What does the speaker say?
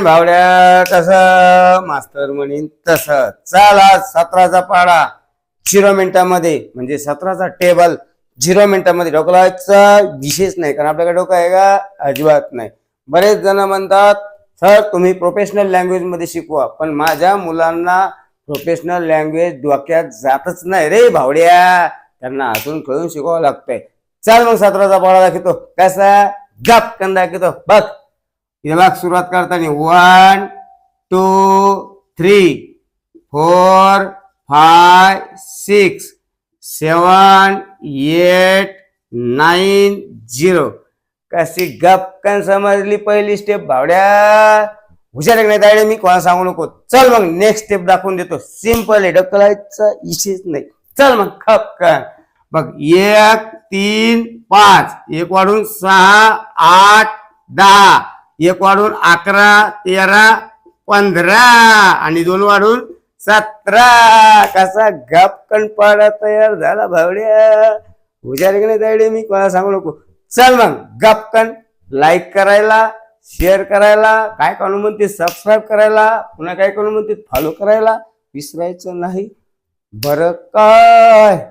भावड्या तसं मास्तर म्हणीन तसं. चला 17चा पाडा 0 मिनिटामध्ये, म्हणजे 17चा टेबल 0 मिनिटामध्ये. डोकं लावायचा विशेष नाही, कारण आपल्याकडे डोकं आहे का? अजिबात नाही. बरेच जण म्हणतात सर तुम्ही प्रोफेशनल लँग्वेज मध्ये शिकवा, पण माझ्या मुलांना प्रोफेशनल लँग्वेज डोक्यात जातच नाही रे भावड्या. त्यांना हसून खेळून शिकवावं लागतंय. चल मग 17चा पाडा दाखवतो. कसा? गपकन दाखवतो बघ. याला सुरुवात करताना 1 2 3 4 5 6 7 8 9 0. कशी गपकन समजली पहिली स्टेप भावड्या? हुशार नाही तायडे, मी कोणा सांगू नको. चल मग नेक्स्ट स्टेप दाखवून देतो. सिंपल आहे, ढकलायचा विषयच नाही. चल मग खपकन बघ. 1 3 5, 1 वाढून 6 8 10, 1 वाढून 11 13 15 आणि 2 वाढून 17. कसा गपकन पाडा तयार झाला भावड्या? हुशार नाही तायडे, मी कोणा सांगू नको. चल मग गपकन लाईक करायला, शेअर करायला, काय करून म्हणते सबस्क्राईब करायला, पुन्हा काय करून म्हणते फॉलो करायला विसरायचं नाही बरं काय.